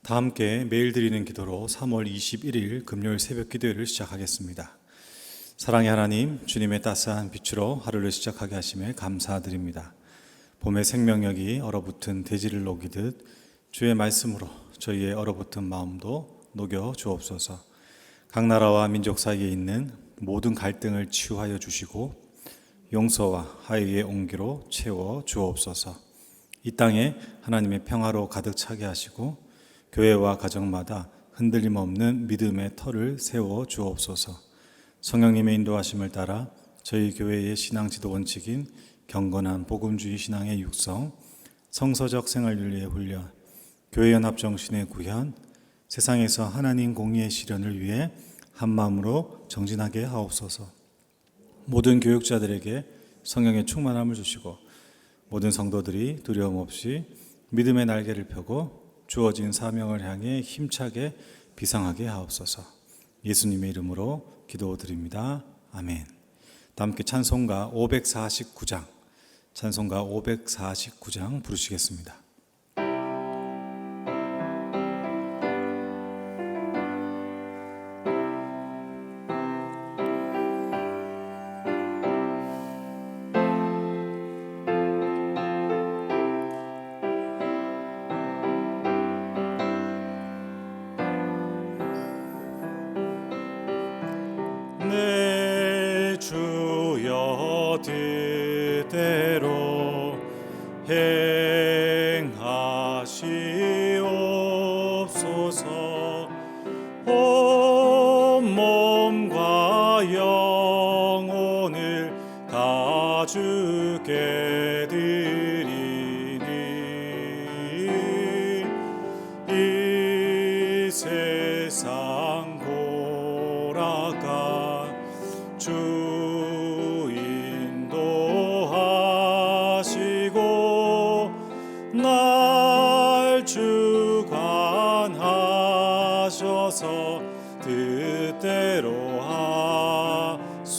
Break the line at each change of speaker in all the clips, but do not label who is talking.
다 함께 매일 드리는 기도로 3월 21일 금요일 새벽 기도회를 시작하겠습니다. 사랑의 하나님, 주님의 따스한 빛으로 하루를 시작하게 하심에 감사드립니다. 봄의 생명력이 얼어붙은 대지를 녹이듯 주의 말씀으로 저희의 얼어붙은 마음도 녹여 주옵소서. 각 나라와 민족 사이에 있는 모든 갈등을 치유하여 주시고 용서와 화해의 온기로 채워 주옵소서. 이 땅에 하나님의 평화로 가득 차게 하시고 교회와 가정마다 흔들림 없는 믿음의 터를 세워 주옵소서. 성령님의 인도하심을 따라 저희 교회의 신앙 지도 원칙인 경건한 복음주의 신앙의 육성, 성서적 생활윤리의 훈련, 교회연합 정신의 구현, 세상에서 하나님 공의의 실현을 위해 한마음으로 정진하게 하옵소서. 모든 교육자들에게 성령의 충만함을 주시고 모든 성도들이 두려움 없이 믿음의 날개를 펴고 주어진 사명을 향해 힘차게 비상하게 하옵소서. 예수님의 이름으로 기도드립니다. 아멘. 다 함께 찬송가 549장 부르시겠습니다.
내 주여 뜻대로 행하시옵소서. 온 몸과 영혼을 다 주께 드리니 이 세상 고락가 주 인도하시고 날 주관하셔서 뜻대로 하소서.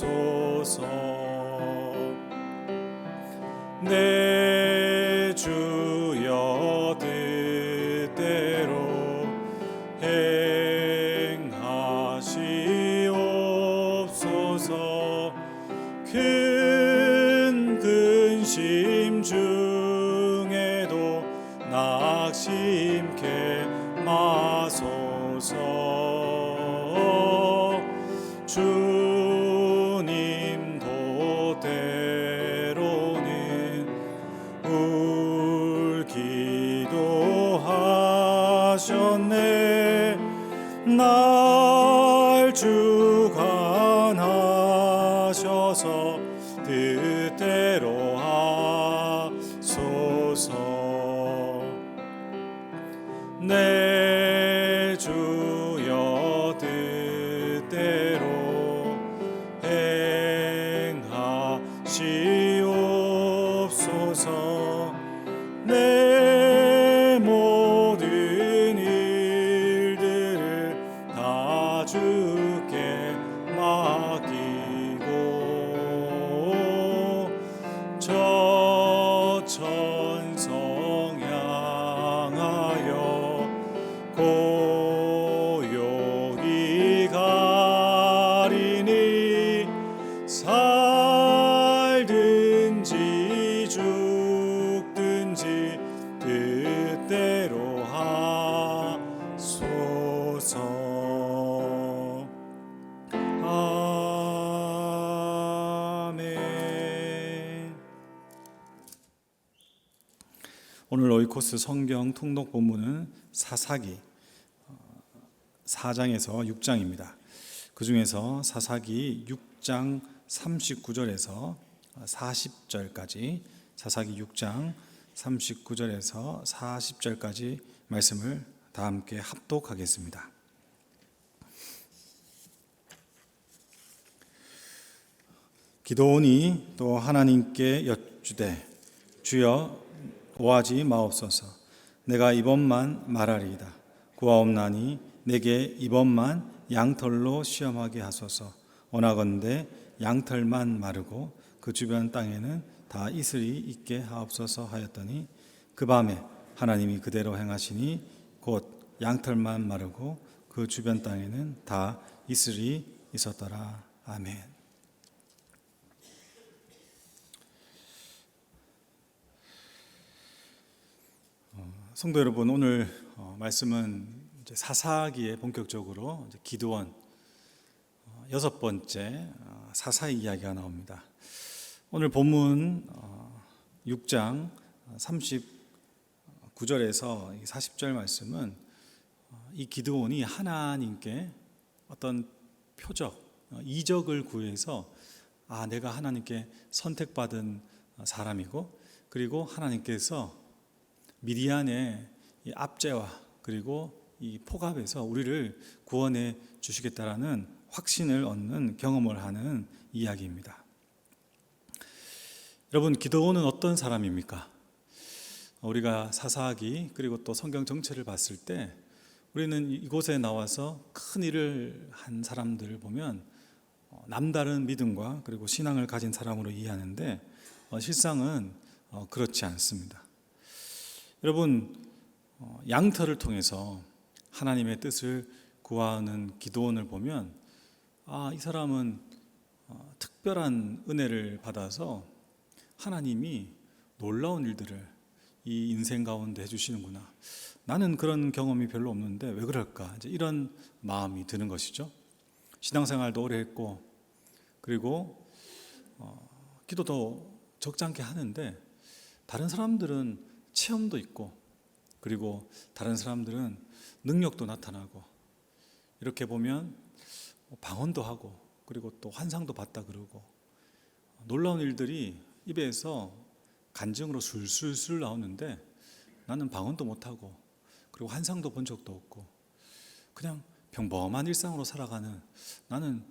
내 주여 뜻대로 행하시옵소서. 큰 근심 중에도 낙심케 마소서. 주님도 때로는 울기도 하셨네. 날 주관하셔서 뜻대로 하소서. 내 주여 뜻대로 행하시옵소서. 내 모든 일들을 다 주께 맡기고 저 천성 향하여 고요히 가리니 살든지 죽든지 뜻대로 하소서. 아멘.
오늘 오이코스 성경 통독 본문은 사사기 4장에서 6장입니다. 그 중에서 사사기 6장 39절에서 40절까지, 사사기 6장 39절에서 40절까지 말씀을 다 함께 합독하겠습니다. 기도원이 또 하나님께 여쭈되 주여 오하지 마옵소서. 내가 이번만 말하리이다. 구하옵나니 내게 이번만 양털로 시험하게 하소서. 원하건대 양털만 마르고 그 주변 땅에는 다 이슬이 있게 하옵소서 하였더니 그 밤에 하나님이 그대로 행하시니 곧 양털만 마르고 그 주변 땅에는 다 이슬이 있었더라. 아멘. 성도 여러분, 오늘 말씀은 이제 사사기에 본격적으로 이제 기드온 여섯 번째 사사의 이야기가 나옵니다. 오늘 본문 6장 39절에서 40절 말씀은 이 기드온이 하나님께 어떤 표적, 이적을 구해서 내가 하나님께 선택받은 사람이고, 그리고 하나님께서 미디안의 이 압제와 그리고 이 폭압에서 우리를 구원해 주시겠다라는 확신을 얻는 경험을 하는 이야기입니다. 여러분, 기드온은 어떤 사람입니까? 우리가 사사기 그리고 또 성경 전체를 봤을 때 우리는 이곳에 나와서 큰 일을 한 사람들을 보면 남다른 믿음과 그리고 신앙을 가진 사람으로 이해하는데 실상은 그렇지 않습니다. 여러분, 양털을 통해서 하나님의 뜻을 구하는 기드온을 보면 이 사람은 특별한 은혜를 받아서 하나님이 놀라운 일들을 이 인생 가운데 해주시는구나. 나는 그런 경험이 별로 없는데 왜 그럴까? 이제 이런 마음이 드는 것이죠. 신앙생활도 오래 했고, 그리고 기도도 적잖게 하는데 다른 사람들은 체험도 있고, 그리고 다른 사람들은 능력도 나타나고, 이렇게 보면 방언도 하고, 그리고 또 환상도 봤다 그러고, 놀라운 일들이 입에서 간증으로 술술술 나오는데 나는 방언도 못하고, 그리고 환상도 본 적도 없고, 그냥 평범한 일상으로 살아가는 나는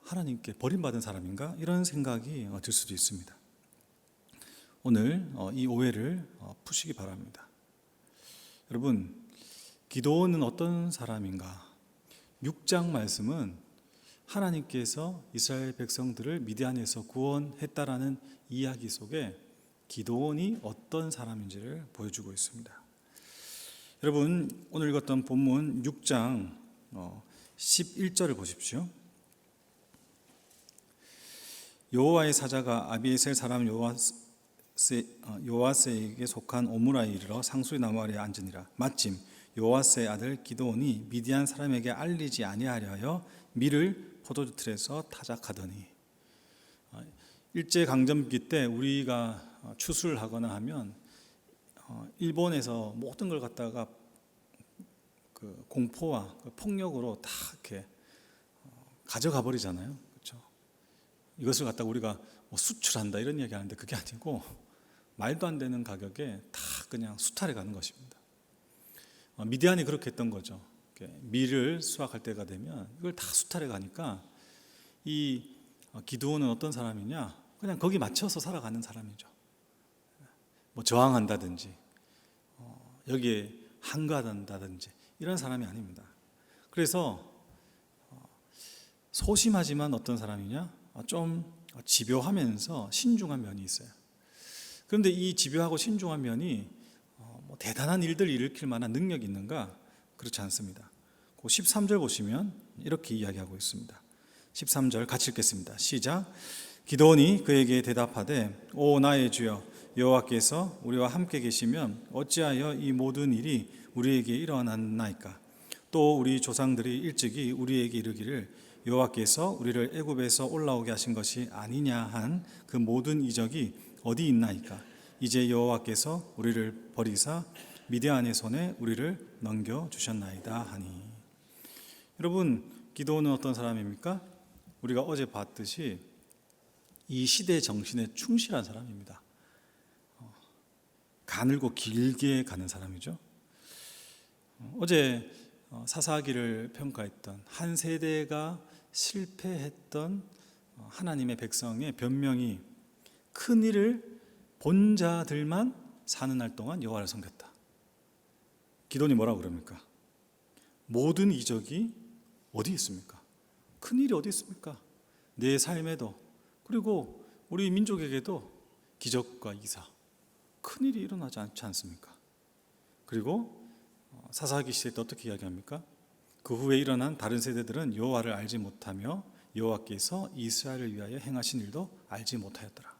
하나님께 버림받은 사람인가? 이런 생각이 들 수도 있습니다. 오늘 이 오해를 푸시기 바랍니다. 여러분, 기드온은 어떤 사람인가? 6장 말씀은 하나님께서 이스라엘 백성들을 미디안에서 구원했다라는 이야기 속에 기드온이 어떤 사람인지를 보여주고 있습니다. 여러분, 오늘 읽었던 본문 6장 11절을 보십시오. 여호와의 사자가 아비에셀 사람 요아스에게 속한 오므라에 이르러 상수리 나무 아래에 앉으니라. 마침 요아스의 아들 기드온이 미디안 사람에게 알리지 아니하려 하여 밀을 포도주 틀에서 타작하더니, 일제강점기 때 우리가 추수를 하거나 하면 일본에서 모든 걸 갖다가 그 공포와 폭력으로 다 이렇게 가져가 버리잖아요. 그렇죠? 이것을 갖다가 우리가 수출한다 이런 얘기 하는데 그게 아니고 말도 안 되는 가격에 다 그냥 수탈해 가는 것입니다. 미디안이 그렇게 했던 거죠. 밀을 수확할 때가 되면 이걸 다 수탈해 가니까 이 기드온은 어떤 사람이냐? 그냥 거기 맞춰서 살아가는 사람이죠. 뭐 저항한다든지 여기에 항거한다든지 이런 사람이 아닙니다. 그래서 소심하지만 어떤 사람이냐? 좀 집요하면서 신중한 면이 있어요. 그런데 이 집요하고 신중한 면이 뭐 대단한 일들을 일으킬 만한 능력이 있는가? 그렇지 않습니다. 그 13절 보시면 이렇게 이야기하고 있습니다. 13절 같이 읽겠습니다. 시작. 기드온이 그에게 대답하되 오 나의 주여 여호와께서 우리와 함께 계시면 어찌하여 이 모든 일이 우리에게 일어났나이까? 또 우리 조상들이 일찍이 우리에게 이르기를 여호와께서 우리를 애굽에서 올라오게 하신 것이 아니냐 한 그 모든 이적이 어디 있나이까? 이제 여호와께서 우리를 버리사 미디안의 손에 우리를 넘겨 주셨나이다 하니. 여러분, 기드온은 어떤 사람입니까? 우리가 어제 봤듯이 이 시대 정신에 충실한 사람입니다. 가늘고 길게 가는 사람이죠. 어제 사사기를 평가했던 한 세대가 실패했던 하나님의 백성의 변명이 큰 일을 본 자들만 사는 날 동안 여호와를 섬겼다. 기도니 뭐라고 그럽니까? 모든 이적이 어디 있습니까? 큰 일이 어디 있습니까? 내 삶에도 그리고 우리 민족에게도 기적과 이사 큰 일이 일어나지 않지 않습니까? 그리고 사사기 시대 때 어떻게 이야기합니까? 그 후에 일어난 다른 세대들은 여호와를 알지 못하며 여호와께서 이스라엘을 위하여 행하신 일도 알지 못하였더라.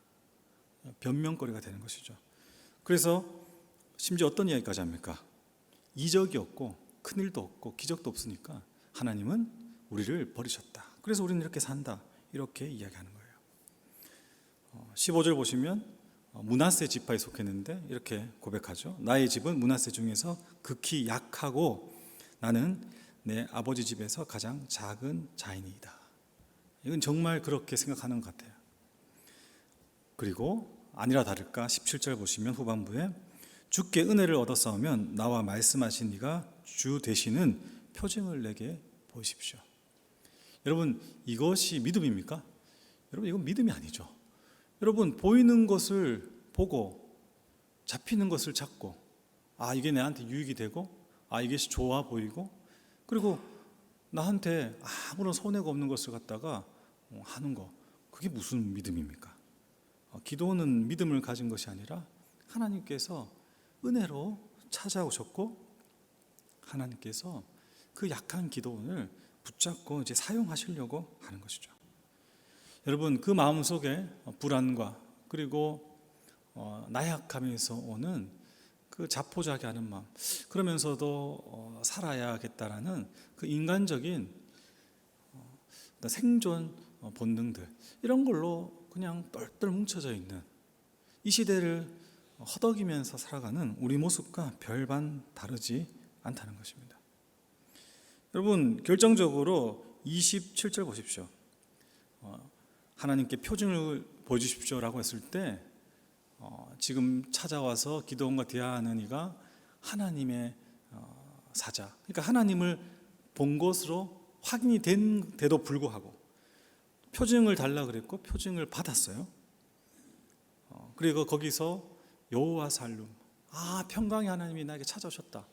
변명거리가 되는 것이죠. 그래서 심지어 어떤 이야기까지 합니까? 이적이 없고 큰일도 없고 기적도 없으니까 하나님은 우리를 버리셨다. 그래서 우리는 이렇게 산다. 이렇게 이야기하는 거예요. 15절 보시면 므낫세 지파에 속했는데 이렇게 고백하죠. 나의 집은 므낫세 중에서 극히 약하고 나는 내 아버지 집에서 가장 작은 자이니이다. 이건 정말 그렇게 생각하는 것 같아요. 그리고 아니라 다를까 17절 보시면 후반부에 주께 은혜를 얻었사오면 나와 말씀하신 이가 주 되시는 표징을 내게 보이십시오. 여러분, 이것이 믿음입니까? 여러분, 이건 믿음이 아니죠. 여러분, 보이는 것을 보고 잡히는 것을 잡고 이게 나한테 유익이 되고 이것이 좋아 보이고 그리고 나한테 아무런 손해가 없는 것을 갖다가 하는 거, 그게 무슨 믿음입니까? 기도는 믿음을 가진 것이 아니라 하나님께서 은혜로 찾아오셨고 하나님께서 그 약한 기도원을 붙잡고 이제 사용하시려고 하는 것이죠. 여러분, 그 마음속에 불안과 그리고 나약함에서 오는 그 자포자기하는 마음, 그러면서도 살아야겠다라는 그 인간적인 생존 본능들, 이런 걸로 그냥 똘똘 뭉쳐져 있는 이 시대를 허덕이면서 살아가는 우리 모습과 별반 다르지 않다는 것입니다. 여러분, 결정적으로 27절 보십시오. 하나님께 표징을 보여주십시오라고 했을 때 지금 찾아와서 기도원과 대화하는 이가 하나님의 사자, 그러니까 하나님을 본 것으로 확인이 된데도 불구하고 표징을 달라 그랬고 표징을 받았어요. 그리고 거기서 여호와 살룸, 평강의 하나님이 나에게 찾아오셨다,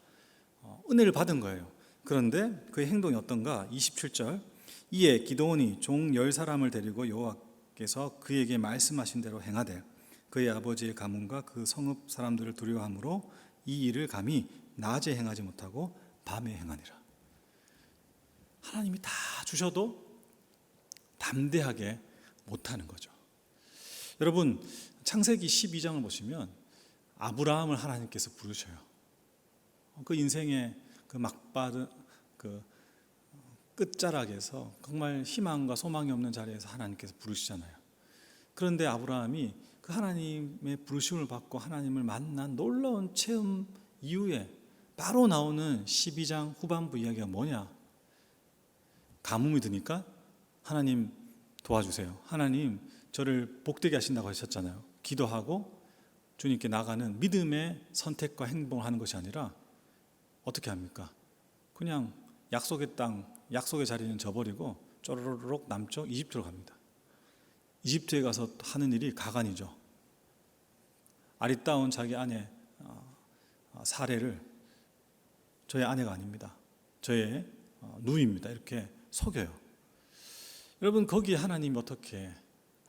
은혜를 받은 거예요. 그런데 그의 행동이 어떤가? 27절 이에 기드온이 종 10사람을 데리고 여호와께서 그에게 말씀하신 대로 행하되 그의 아버지의 가문과 그 성읍 사람들을 두려워함으로 이 일을 감히 낮에 행하지 못하고 밤에 행하니라. 하나님이 다 주셔도 담대하게 못하는 거죠. 여러분, 창세기 12장을 보시면 아브라함을 하나님께서 부르셔요. 그 인생의 그 막바른 그 끝자락에서 정말 희망과 소망이 없는 자리에서 하나님께서 부르시잖아요. 그런데 아브라함이 그 하나님의 부르심을 받고 하나님을 만난 놀라운 체험 이후에 바로 나오는 12장 후반부 이야기가 뭐냐? 가뭄이 드니까 하나님 도와주세요. 하나님 저를 복되게 하신다고 하셨잖아요. 기도하고 주님께 나가는 믿음의 선택과 행동을 하는 것이 아니라 어떻게 합니까? 그냥 약속의 땅, 약속의 자리는 저버리고 쪼르륵 남쪽 이집트로 갑니다. 이집트에 가서 하는 일이 가관이죠. 아리따운 자기 아내 사례를 저의 아내가 아닙니다, 저의 누이입니다, 이렇게 속여요. 여러분, 거기에 하나님이 어떻게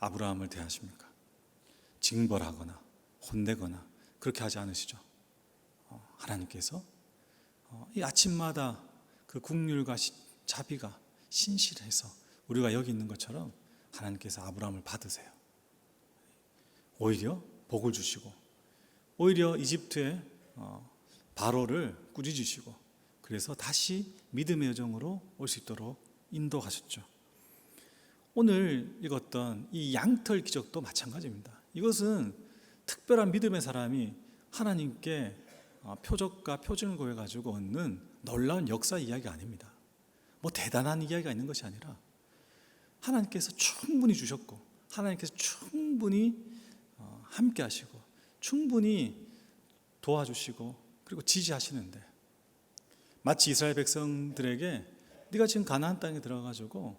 아브라함을 대하십니까? 징벌하거나 혼내거나 그렇게 하지 않으시죠. 하나님께서 이 아침마다 그 국률과 자비가 신실해서 우리가 여기 있는 것처럼 하나님께서 아브라함을 받으세요. 오히려 복을 주시고 오히려 이집트의 바로를 꾸짖으시고 그래서 다시 믿음의 여정으로 올 수 있도록 인도하셨죠. 오늘 읽었던 이 양털 기적도 마찬가지입니다. 이것은 특별한 믿음의 사람이 하나님께 표적과 표징을 구해가지고 얻는 놀라운 역사 이야기가 아닙니다. 뭐 대단한 이야기가 있는 것이 아니라 하나님께서 충분히 주셨고 하나님께서 충분히 함께 하시고 충분히 도와주시고 그리고 지지하시는데, 마치 이스라엘 백성들에게 네가 지금 가나안 땅에 들어가가지고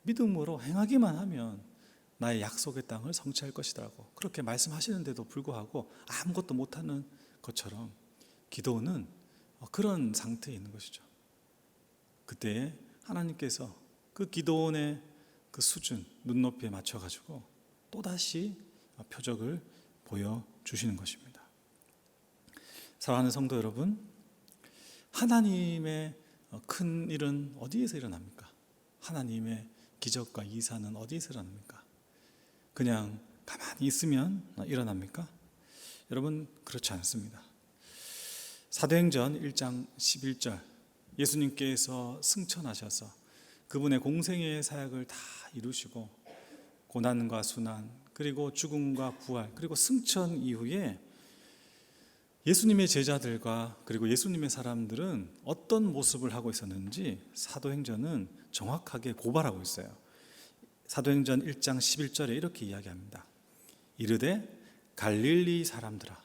믿음으로 행하기만 하면 나의 약속의 땅을 성취할 것이라고 그렇게 말씀하시는데도 불구하고 아무것도 못하는 것처럼 기도는 그런 상태에 있는 것이죠. 그때 하나님께서 그 기도원의 그 수준, 눈높이에 맞춰가지고 또다시 표적을 보여주시는 것입니다. 사랑하는 성도 여러분, 하나님의 큰 일은 어디에서 일어납니까? 하나님의 기적과 이사는 어디에서 일어납니까? 그냥 가만히 있으면 일어납니까? 여러분, 그렇지 않습니다. 사도행전 1장 11절, 예수님께서 승천하셔서 그분의 공생애의 사역을 다 이루시고 고난과 순환, 그리고 죽음과 부활, 그리고 승천 이후에 예수님의 제자들과 그리고 예수님의 사람들은 어떤 모습을 하고 있었는지 사도행전은 정확하게 고발하고 있어요. 사도행전 1장 11절에 이렇게 이야기합니다. 이르되 갈릴리 사람들아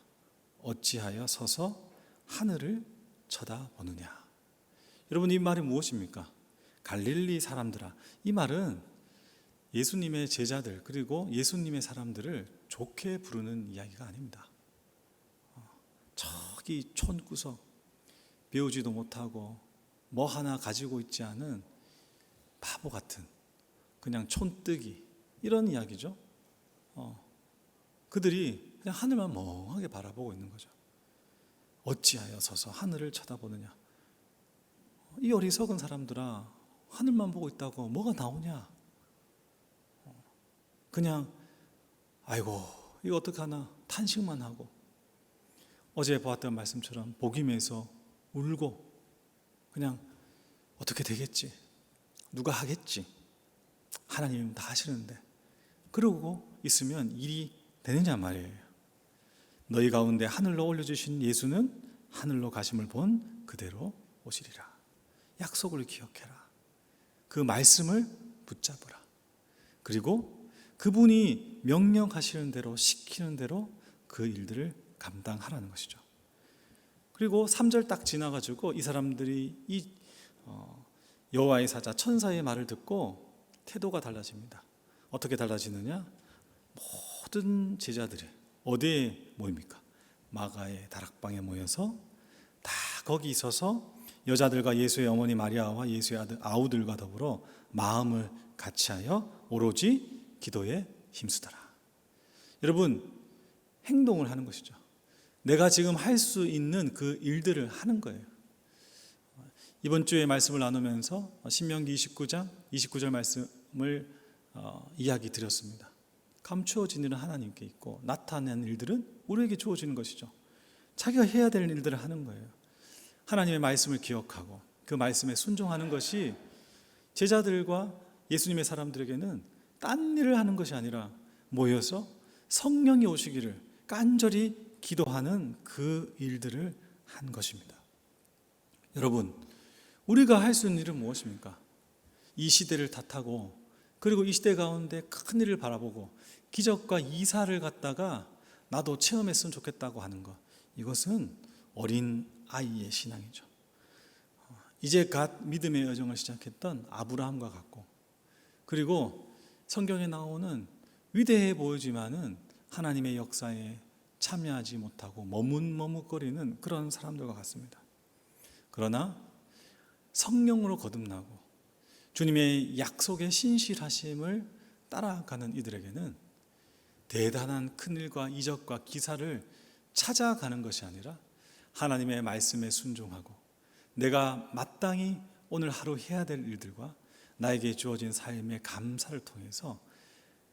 어찌하여 서서 하늘을 쳐다보느냐. 여러분, 이 말이 무엇입니까? 갈릴리 사람들아, 이 말은 예수님의 제자들 그리고 예수님의 사람들을 좋게 부르는 이야기가 아닙니다. 저기 촌구석, 배우지도 못하고 뭐 하나 가지고 있지 않은 바보 같은 그냥 촌뜨기, 이런 이야기죠. 그들이 그냥 하늘만 멍하게 바라보고 있는 거죠. 어찌하여 서서 하늘을 쳐다보느냐. 이 어리석은 사람들아, 하늘만 보고 있다고 뭐가 나오냐. 그냥 아이고 이거 어떡하나 탄식만 하고, 어제 보았던 말씀처럼 복임에서 울고 그냥 어떻게 되겠지, 누가 하겠지, 하나님 다 하시는데, 그러고 있으면 일이 되느냐 말이에요. 너희 가운데 하늘로 올려주신 예수는 하늘로 가심을 본 그대로 오시리라. 약속을 기억해라. 그 말씀을 붙잡으라. 그리고 그분이 명령하시는 대로, 시키는 대로 그 일들을 감당하라는 것이죠. 그리고 3절 딱 지나가지고 이 사람들이 이 여호와의 사자 천사의 말을 듣고 태도가 달라집니다. 어떻게 달라지느냐? 모든 제자들이 어디에 모입니까? 마가의 다락방에 모여서 다 거기 있어서 여자들과 예수의 어머니 마리아와 예수의 아들 아우들과 더불어 마음을 같이하여 오로지 기도에 힘쓰더라. 여러분, 행동을 하는 것이죠. 내가 지금 할 수 있는 그 일들을 하는 거예요. 이번 주에 말씀을 나누면서 신명기 29장 29절 말씀을 이야기 드렸습니다. 감추어진 일은 하나님께 있고 나타낸 일들은 우리에게 주어지는 것이죠. 자기가 해야 될 일들을 하는 거예요. 하나님의 말씀을 기억하고 그 말씀에 순종하는 것이 제자들과 예수님의 사람들에게는 딴 일을 하는 것이 아니라 모여서 성령이 오시기를 간절히 기도하는 그 일들을 한 것입니다. 여러분, 우리가 할 수 있는 일은 무엇입니까? 이 시대를 탓하고 그리고 이 시대 가운데 큰 일을 바라보고 기적과 이사를 갖다가 나도 체험했으면 좋겠다고 하는 것, 이것은 어린 아이의 신앙이죠. 이제 갓 믿음의 여정을 시작했던 아브라함과 같고, 그리고 성경에 나오는 위대해 보이지만은 하나님의 역사에 참여하지 못하고 머뭇머뭇거리는 그런 사람들과 같습니다. 그러나 성령으로 거듭나고 주님의 약속의 신실하심을 따라가는 이들에게는 대단한 큰일과 이적과 기사를 찾아가는 것이 아니라 하나님의 말씀에 순종하고 내가 마땅히 오늘 하루 해야 될 일들과 나에게 주어진 삶의 감사를 통해서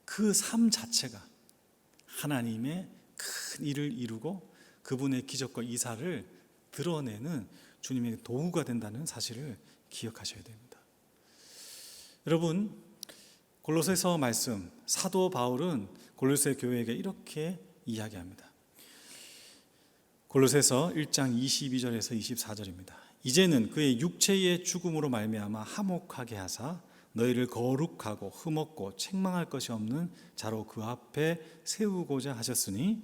그 삶 자체가 하나님의 큰 일을 이루고 그분의 기적과 이사를 드러내는 주님의 도구가 된다는 사실을 기억하셔야 됩니다. 여러분, 골로새서 말씀, 사도 바울은 골로새 교회에게 이렇게 이야기합니다. 골로새서 1장 22절에서 24절입니다. 이제는 그의 육체의 죽음으로 말미암아 화목하게 하사 너희를 거룩하고 흠없고 책망할 것이 없는 자로 그 앞에 세우고자 하셨으니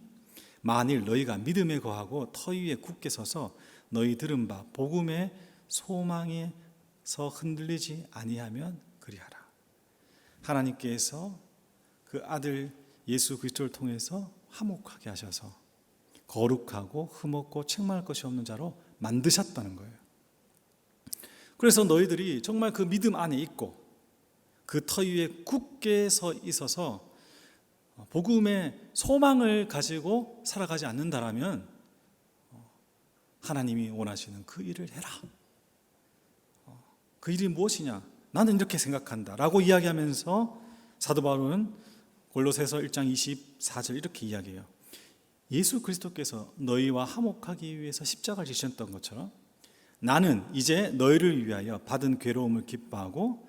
만일 너희가 믿음에 거하고 터 위에 굳게 서서 너희 들은 바 복음의 소망에서 흔들리지 아니하면 그리하라. 하나님께서 그 아들 예수 그리스도를 통해서 화목하게 하셔서 거룩하고 흠없고 책망할 것이 없는 자로 만드셨다는 거예요. 그래서 너희들이 정말 그 믿음 안에 있고 그 터 위에 굳게 서 있어서 복음의 소망을 가지고 살아가지 않는다라면 하나님이 원하시는 그 일을 해라. 그 일이 무엇이냐? 나는 이렇게 생각한다 라고 이야기하면서 사도 바울은 골로새서 1장 24절 이렇게 이야기해요. 예수 그리스도께서 너희와 화목하기 위해서 십자가를 지셨던 것처럼 나는 이제 너희를 위하여 받은 괴로움을 기뻐하고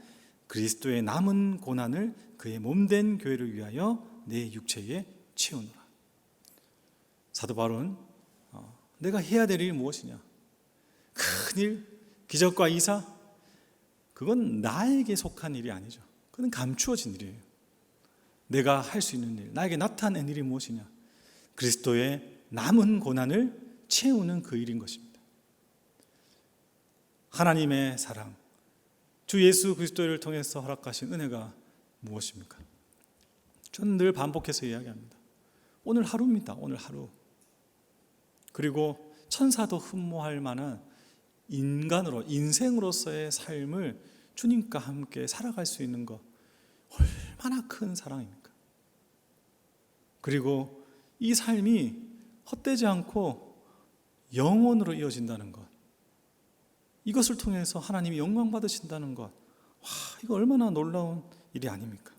그리스도의 남은 고난을 그의 몸된 교회를 위하여 내 육체에 채우노라. 사도 바울은 내가 해야 될 일이 무엇이냐? 큰일, 기적과 이사, 그건 나에게 속한 일이 아니죠. 그건 감추어진 일이에요. 내가 할 수 있는 일, 나에게 나타낸 일이 무엇이냐? 그리스도의 남은 고난을 채우는 그 일인 것입니다. 하나님의 사랑, 주 예수 그리스도를 통해서 허락하신 은혜가 무엇입니까? 저는 늘 반복해서 이야기합니다. 오늘 하루입니다. 오늘 하루. 그리고 천사도 흠모할 만한 인간으로, 인생으로서의 삶을 주님과 함께 살아갈 수 있는 것, 얼마나 큰 사랑입니까? 그리고 이 삶이 헛되지 않고 영원으로 이어진다는 것, 이것을 통해서 하나님이 영광 받으신다는 것, 이거 얼마나 놀라운 일이 아닙니까?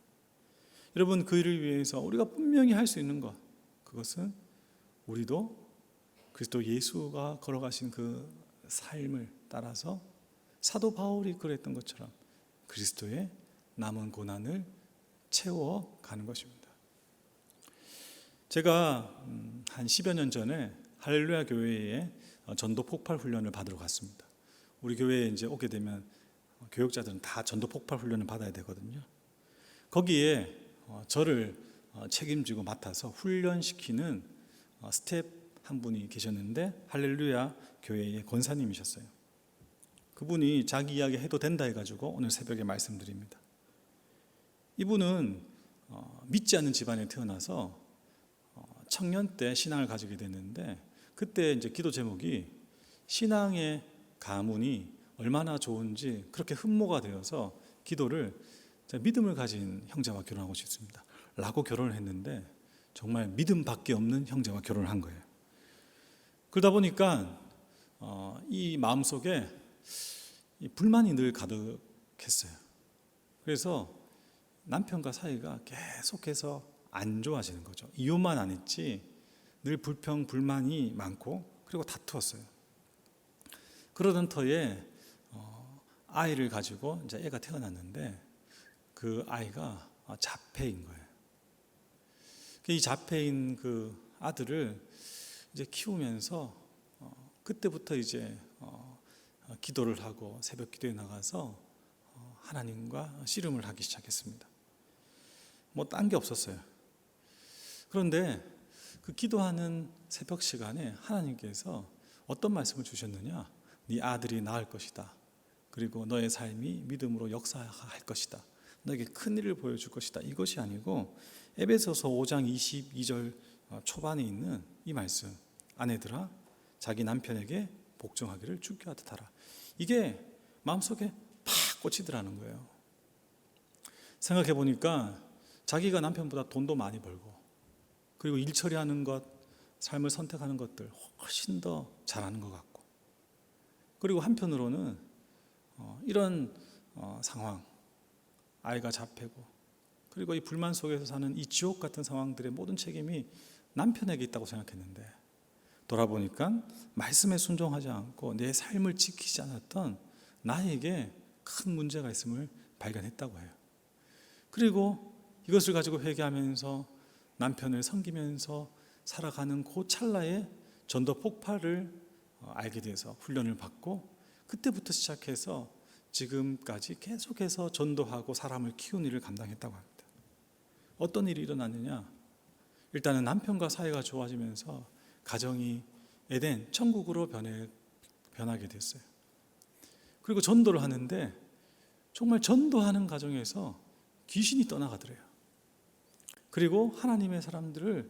여러분, 그 일을 위해서 우리가 분명히 할 수 있는 것, 그것은 우리도 그리스도 예수가 걸어가신 그 삶을 따라서 사도 바울이 그랬던 것처럼 그리스도의 남은 고난을 채워가는 것입니다. 제가 한 10여 년 전에 할렐루야 교회에 전도 폭발 훈련을 받으러 갔습니다. 우리 교회에 이제 오게 되면 교역자들은 다 전도 폭발 훈련을 받아야 되거든요. 거기에 저를 책임지고 맡아서 훈련시키는 스텝 한 분이 계셨는데 할렐루야 교회의 권사님이셨어요. 그분이 자기 이야기 해도 된다 해가지고 오늘 새벽에 말씀드립니다. 이분은 믿지 않는 집안에 태어나서 청년 때 신앙을 가지게 됐는데, 그때 이제 기도 제목이 신앙의 가문이 얼마나 좋은지 그렇게 흠모가 되어서 기도를 믿음을 가진 형제와 결혼하고 싶습니다 라고 결혼을 했는데, 정말 믿음밖에 없는 형제와 결혼을 한 거예요. 그러다 보니까 이 마음속에 이 불만이 늘 가득했어요. 그래서 남편과 사이가 계속해서 안 좋아지는 거죠. 이혼만 안 했지 늘 불평, 불만이 많고 그리고 다투었어요. 그러던 터에 아이를 가지고 이제 애가 태어났는데 그 아이가 자폐인 거예요. 이 자폐인 그 아들을 이제 키우면서 그때부터 이제 기도를 하고 새벽 기도에 나가서 하나님과 씨름을 하기 시작했습니다. 뭐 딴 게 없었어요. 그런데 그 기도하는 새벽 시간에 하나님께서 어떤 말씀을 주셨느냐? 네 아들이 나을 것이다. 그리고 너의 삶이 믿음으로 역사할 것이다. 너에게 큰 일을 보여줄 것이다. 이것이 아니고 에베소서 5장 22절 초반에 있는 이 말씀, 아내들아 자기 남편에게 복종하기를 주께 하듯 하라. 이게 마음속에 팍 꽂히더라는 거예요. 생각해 보니까 자기가 남편보다 돈도 많이 벌고 그리고 일 처리하는 것, 삶을 선택하는 것들 훨씬 더 잘하는 것 같고, 그리고 한편으로는 이런 상황, 아이가 자폐고 그리고 이 불만 속에서 사는 이 지옥 같은 상황들의 모든 책임이 남편에게 있다고 생각했는데, 돌아보니까 말씀에 순종하지 않고 내 삶을 지키지 않았던 나에게 큰 문제가 있음을 발견했다고 해요. 그리고 이것을 가지고 회개하면서 남편을 섬기면서 살아가는 그 찰나에 전도 폭발을 알게 돼서 훈련을 받고, 그때부터 시작해서 지금까지 계속해서 전도하고 사람을 키우는 일을 감당했다고 합니다. 어떤 일이 일어났느냐? 일단은 남편과 사이가 좋아지면서 가정이 에덴, 천국으로 변하게 됐어요. 그리고 전도를 하는데 정말 전도하는 과정에서 귀신이 떠나가더래요. 그리고 하나님의 사람들을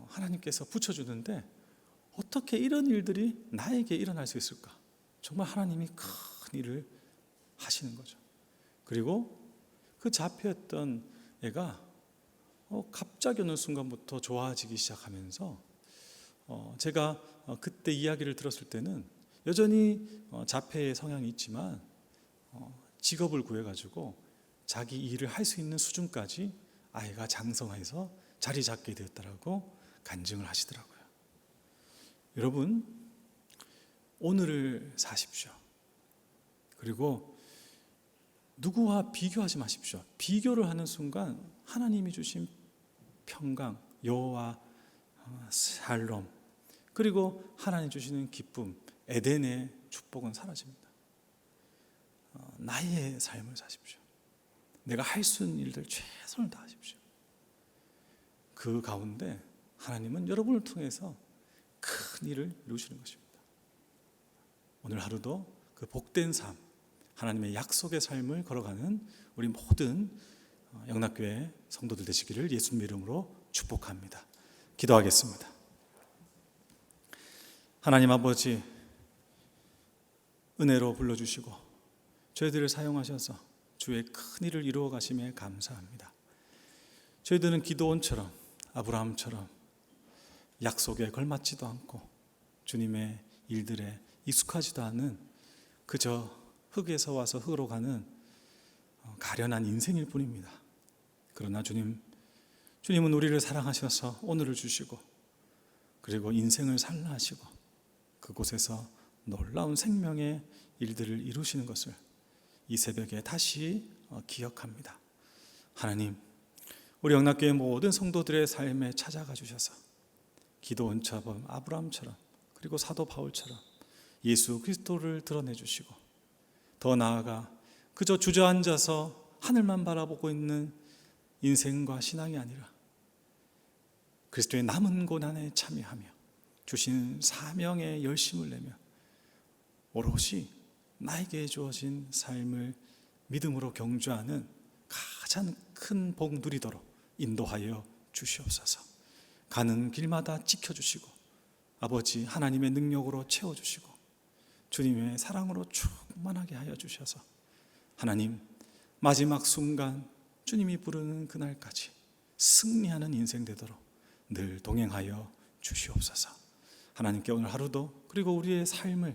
하나님께서 붙여주는데 어떻게 이런 일들이 나에게 일어날 수 있을까? 정말 하나님이 큰 일을 하시는 거죠. 그리고 그 자폐였던 애가 갑자기 어느 순간부터 좋아지기 시작하면서 제가 그때 이야기를 들었을 때는 여전히 자폐의 성향이 있지만 직업을 구해가지고 자기 일을 할 수 있는 수준까지 아이가 장성해서 자리 잡게 되었다라고 간증을 하시더라고요. 여러분, 오늘을 사십시오. 그리고 누구와 비교하지 마십시오. 비교를 하는 순간 하나님이 주신 평강, 여호와 샬롬, 그리고 하나님 주시는 기쁨, 에덴의 축복은 사라집니다. 나의 삶을 사십시오. 내가 할 수 있는 일들 최선을 다하십시오. 그 가운데 하나님은 여러분을 통해서 큰 일을 이루시는 것입니다. 오늘 하루도 그 복된 삶, 하나님의 약속의 삶을 걸어가는 우리 모든 영락교회 성도들 되시기를 예수님 이름으로 축복합니다. 기도하겠습니다. 하나님 아버지, 은혜로 불러주시고 저희들을 사용하셔서 주의 큰 일을 이루어 가심에 감사합니다. 저희들은 기도원처럼 아브라함처럼 약속에 걸맞지도 않고 주님의 일들에 익숙하지도 않은 그저 흙에서 와서 흙으로 가는 가련한 인생일 뿐입니다. 그러나 주님은 우리를 사랑하셔서 오늘을 주시고 그리고 인생을 살라 하시고 그곳에서 놀라운 생명의 일들을 이루시는 것을 이 새벽에 다시 기억합니다. 하나님, 우리 영락교회 모든 성도들의 삶에 찾아가 주셔서 기도원처럼 아브라함처럼 그리고 사도 바울처럼 예수 그리스도를 드러내 주시고 더 나아가 그저 주저앉아서 하늘만 바라보고 있는 인생과 신앙이 아니라 그리스도의 남은 고난에 참여하며 주신 사명에 열심을 내며 오롯이 나에게 주어진 삶을 믿음으로 경주하는 가장 큰 복 누리도록 인도하여 주시옵소서. 가는 길마다 지켜주시고 아버지 하나님의 능력으로 채워주시고 주님의 사랑으로 충만하게 하여 주셔서 하나님 마지막 순간 주님이 부르는 그날까지 승리하는 인생 되도록 늘 동행하여 주시옵소서. 하나님께 오늘 하루도 그리고 우리의 삶을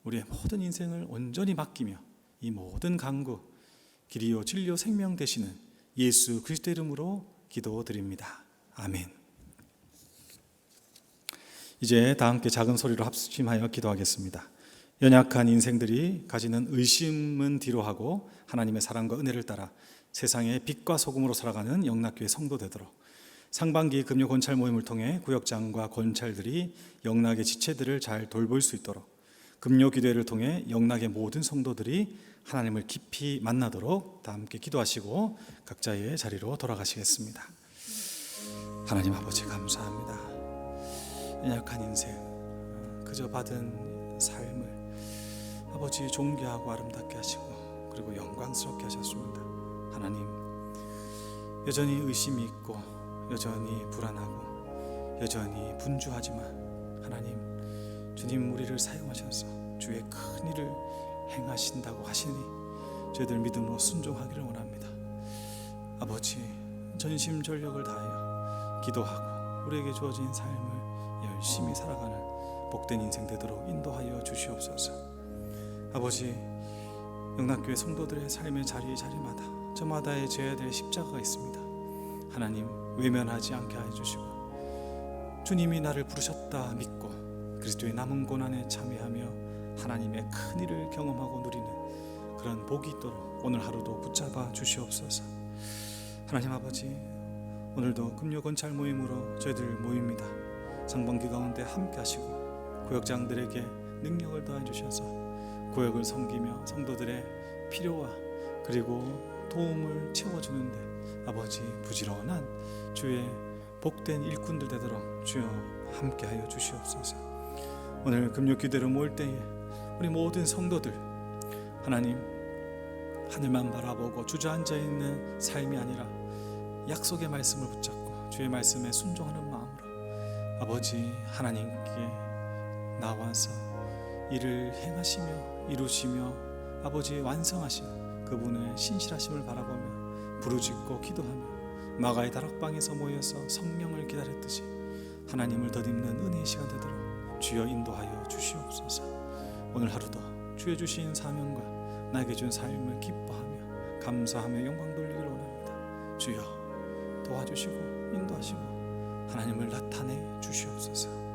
우리의 모든 인생을 온전히 맡기며 이 모든 간구 길이요 진리요 생명 되시는 예수 그리스도 이름으로 기도드립니다. 아멘. 이제 다 함께 작은 소리로 합심하여 기도하겠습니다. 연약한 인생들이 가지는 의심은 뒤로 하고 하나님의 사랑과 은혜를 따라 세상의 빛과 소금으로 살아가는 영락교회 성도 되도록 상반기 금요 권찰 모임을 통해 구역장과 권찰들이 영락의 지체들을 잘 돌볼 수 있도록 금요 기도회를 통해 영락의 모든 성도들이 하나님을 깊이 만나도록 다 함께 기도하시고 각자의 자리로 돌아가시겠습니다. 하나님 아버지 감사합니다. 연약한 인생 그저 받은 삶을 아버지 존귀하고 아름답게 하시고 그리고 영광스럽게 하셨습니다. 하나님 여전히 의심이 있고 여전히 불안하고 여전히 분주하지만 하나님 주님 우리를 사용하셔서 주의 큰 일을 행하신다고 하시니 저희들 믿음으로 순종하기를 원합니다. 아버지 전심전력을 다하여 기도하고 우리에게 주어진 삶을 열심히 살아가는 복된 인생 되도록 인도하여 주시옵소서. 아버지 영락교회 성도들의 삶의 자리마다 저마다의 져야 될 십자가가 있습니다. 하나님 외면하지 않게 하여 주시고 주님이 나를 부르셨다 믿고 그리스도의 남은 고난에 참여하며 하나님의 큰 일을 경험하고 누리는 그런 복이 있도록 오늘 하루도 붙잡아 주시옵소서. 하나님 아버지 오늘도 금요 권찰 모임으로 저희들 모입니다. 상반기 가운데 함께 하시고 구역장들에게 능력을 더해 주셔서 구역을 섬기며 성도들의 필요와 그리고 도움을 채워주는데 아버지 부지런한 주의 복된 일꾼들 되도록 주여 함께하여 주시옵소서. 오늘 금요 기도를 모을 때에 우리 모든 성도들 하나님 하늘만 바라보고 주저앉아 있는 삶이 아니라 약속의 말씀을 붙잡고 주의 말씀에 순종하는 마음으로 아버지 하나님께 나와서 일을 행하시며 이루시며 아버지 완성하시는 그분의 신실하심을 바라보며 부르짖고 기도하며 마가의 다락방에서 모여서 성령을 기다렸듯이 하나님을 덧입는 은혜의 시간 되도록 주여 인도하여 주시옵소서. 오늘 하루도 주여 주신 사명과 나에게 준 삶을 기뻐하며 감사하며 영광 돌리길 원합니다. 주여 도와주시고 인도하시고 하나님을 나타내 주시옵소서.